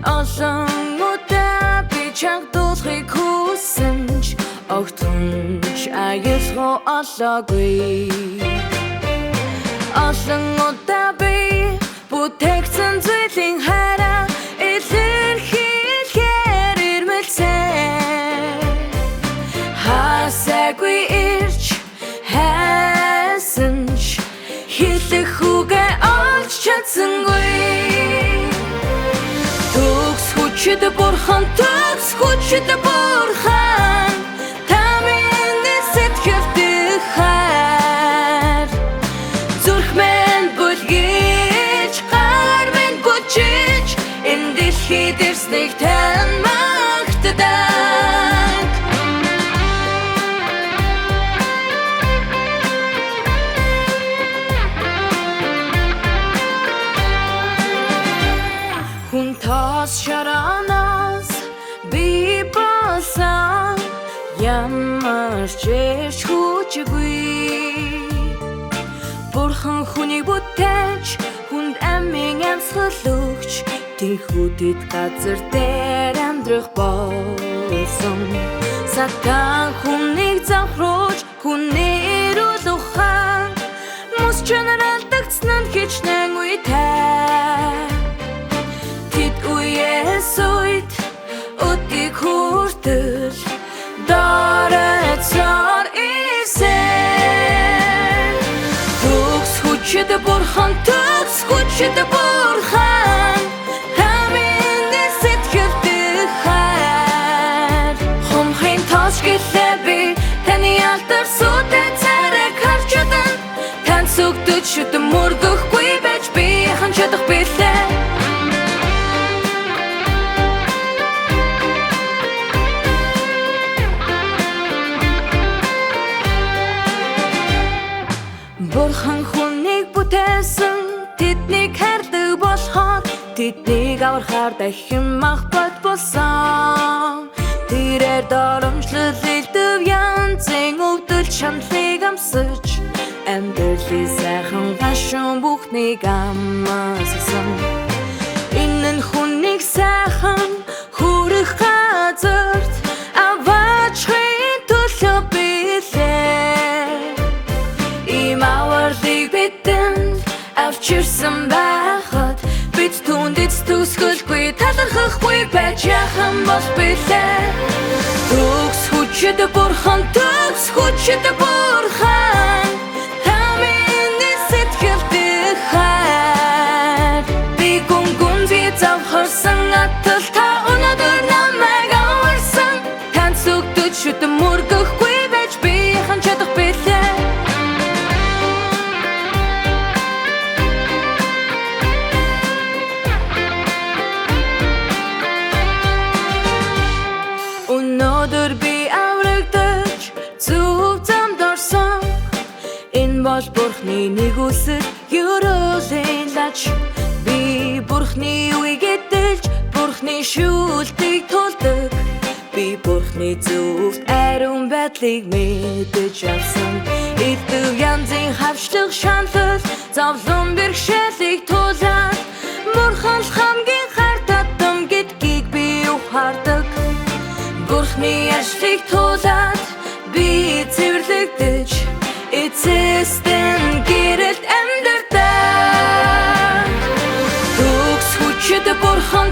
Олон удаа би чанга дуулахыг хүсэнч огтунч аюулгүй олоогүй. Олон удаа би бүтээгдсэн зүйлийн хараа илэрхийлэхээр ирмэлцээ. Хасаагүй ирж хайсанч хэлэх үгээ олж чадсангүй. Төгс хүчит бурхан та миний сэтгэлд хайр зүрх минь бүлгэж гар минь бүжиж энэ дэлхийд ирснийг тань магтдаг. Хүн тос шаранаас би болсон ямар ч хүчгүй. Бурхан хүнийг бүтээж хүнд амийн амьсгал өгч тэнхүүдэд газар дээр амьдрах болсон. Сатан хүнийг завхруулж хүний эрүүл ухаан мус чанар алдагдсан нь хичнээн үйтэй. Тэд үеэс үед өдийг хүртэл дорецор ирсэн. Төгс хүчит бурхан та миний сэтгэлд хайр хумхын тос гэлээ би таны алтар сүтэ царайг харж чадан тань сүгдэж шүтэн мөргөхгүй байж би хан чадах билээ. Бурхан хүнийг бүтээсэн тэднийг хардаг болохоор тэднийг аврахаар дахин мах бод болсон. Тэрээр доромжлол илдэв янзын өвдөл шаналыг амсаж амьдралын сайхан гашуун бүхнийг амсасан. Энэ нь хүнийг сайхан хүрэх газарт аваачхын төлөө билээ. Ийм авралыг бидэнд авчирсан байхад бид түндэд төсгөлгүй талархахгүй байж яхан бол билээ. Төгс хүчит бурхан та миний сэтгэлд хайр би гүнгүнзий завхарсан атал та өнөөдөр намайг аварсан тань сүгдэж шүтэн мөргөхгүй байж би хан чадах билээ. Өнөөдөр би аврагдаж зөв замд орсон. Энэ бол бурхны нэг үсэл ерөөлийн лач. Би бурхны үгийг эдэлж бурхны шүүлтийг тулдаг. Би бурхны зөвхт ариун байдлыг мэдэж авсан. Эдгэв янзын хавчлах шаналл зовлон бэрхшээлийг тулаад бурхан хамгийн хайр татам гэдгийг би ухаардаг. Бурхны ажлыг тулаад би цэвэрлэгдэж эцэстэн гэрэлд амьдардаг. Төгс хүчит бурхан